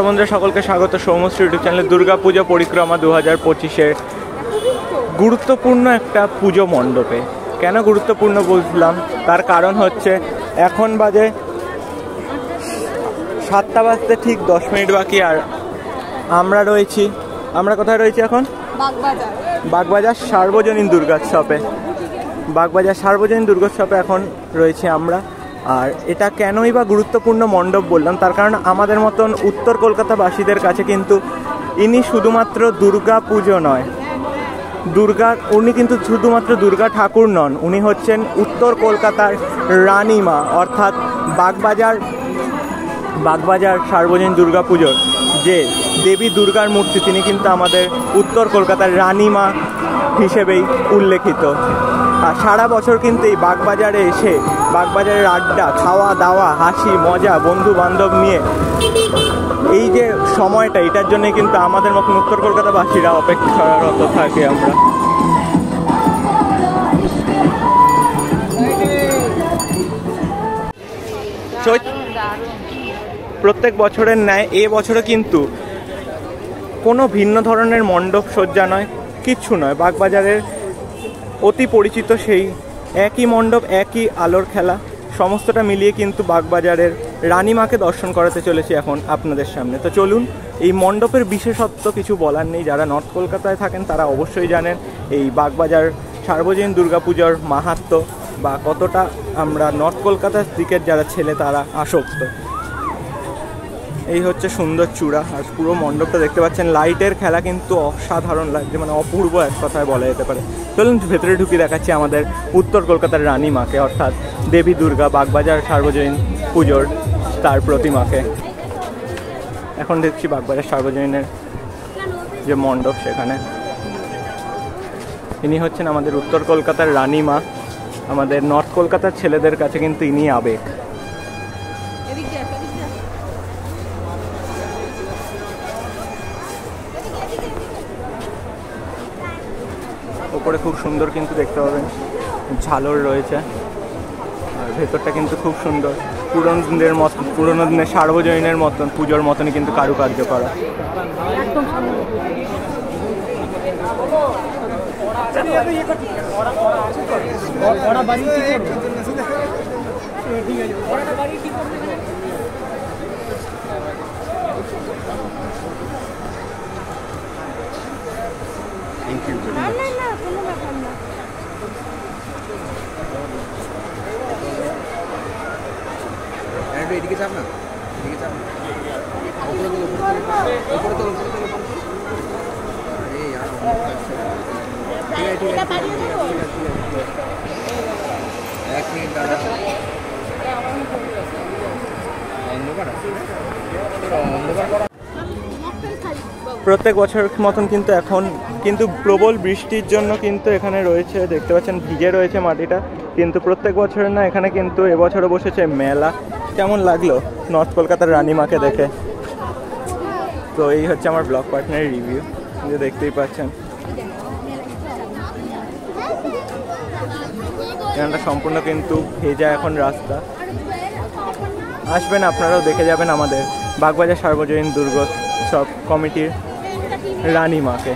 দর্শক বন্ধুরা সকলকে স্বাগত সৌমশ্রী ইউটিউব চ্যানেলে দুর্গাপুজো পরিক্রমা 2025-এর গুরুত্বপূর্ণ একটা পুজো মণ্ডপে। কেন গুরুত্বপূর্ণ বললাম, তার কারণ হচ্ছে এখন বাজে 7টা বাজতে ঠিক 10 মিনিট বাকি। আর আমরা কোথায় রয়েছি এখন? বাগবাজার সার্বজনীন দুর্গোৎসবে। বাগবাজার সার্বজনীন দুর্গোৎসবে এখন রয়েছি আমরা। আর এটা কেনই বা গুরুত্বপূর্ণ মণ্ডপ বললাম, তার কারণ আমাদের মতন উত্তর কলকাতাবাসীদের কাছে কিন্তু ইনি শুধুমাত্র দুর্গা পুজো নয়, উনি কিন্তু শুধুমাত্র দুর্গা ঠাকুর নন, উনি হচ্ছেন উত্তর কলকাতার রানীমা। অর্থাৎ বাগবাজার সার্বজনীন দুর্গা পুজোর যে দেবী দুর্গার মূর্তি, তিনি কিন্তু আমাদের উত্তর কলকাতার রানীমা হিসেবেই উল্লেখিত। আর সারা বছর কিন্তু এই বাগবাজারে এসে বাগবাজারের আড্ডা, খাওয়া দাওয়া, হাসি মজা, বন্ধু বান্ধব নিয়ে এই যে সময়টা, এটার জন্য কিন্তু আমাদের মতন উত্তর কলকাতাবাসীরা অপেক্ষারত থাকে। আমরা প্রত্যেক বছরের ন্যায় এ বছরে কিন্তু কোনো ভিন্ন ধরনের মণ্ডপ সজ্জা নয়, কিচ্ছু নয়। বাগবাজারের অতি পরিচিত সেই একই মণ্ডপ, একই আলোর খেলা, সমস্তটা মিলিয়ে কিন্তু বাগবাজারের রানীমাকে দর্শন করাতে চলেছি এখন আপনাদের সামনে। তো চলুন, এই মণ্ডপের বিশেষত্ব কিছু বলার নেই, যারা নর্থ কলকাতায় থাকেন তারা অবশ্যই জানেন এই বাগবাজার সার্বজনীন দুর্গাপূজার মাহাত্ম্য বা কতটা আমরা নর্থ কলকাতার দিকের যারা ছেলে তারা আসক্ত। এই হচ্ছে সুন্দর চূড়া, আর পুরো মণ্ডপটা দেখতে পাচ্ছেন, লাইটের খেলা কিন্তু অসাধারণ লাগছে, মানে অপূর্ব এক কথায় বলা যেতে পারে। চলুন ভেতরে ঢুকি, দেখাচ্ছি আমাদের উত্তর কলকাতার রানীমাকে, অর্থাৎ দেবী দুর্গা, বাগবাজার সার্বজনীন পুজোর তার প্রতিমাকে। এখন দেখছি বাগবাজার সার্বজনীনের যে মণ্ডপ, সেখানে ইনি হচ্ছেন আমাদের উত্তর কলকাতার রানীমা। আমাদের নর্থ কলকাতার ছেলেদের কাছে কিন্তু ইনি আবেগ। ওপরে খুব সুন্দর কিন্তু দেখতে পাবেন ঝালর রয়েছে, আর ভেতরটা কিন্তু খুব সুন্দর, পুরোনো দিনের সার্বজনীনের মতন পুজোর মতনই কিন্তু কারুকার্য করা। এদিকে চাপ না, এদিকে চাপ না, এক মিনিট দাঁড়া। প্রত্যেক বছর মতন কিন্তু এখন কিন্তু প্রবল বৃষ্টির জন্য কিন্তু এখানে রয়েছে, দেখতে পাচ্ছেন ভিজে রয়েছে মাটিটা, কিন্তু প্রত্যেক বছরের না, এখানে কিন্তু এবছরও বসেছে মেলা। কেমন লাগলো নর্থ কলকাতার রানীমাকে দেখে? তো এই হচ্ছে আমার ব্লগ পার্টনারের রিভিউ, যে দেখতেই পাচ্ছেন এখানটা সম্পূর্ণ কিন্তু ভেজা এখন রাস্তা। আসবেন আপনারাও, দেখে যাবেন আমাদের বাগবাজার সার্বজনীন দুর্গোৎসব কমিটির রানীমাকে।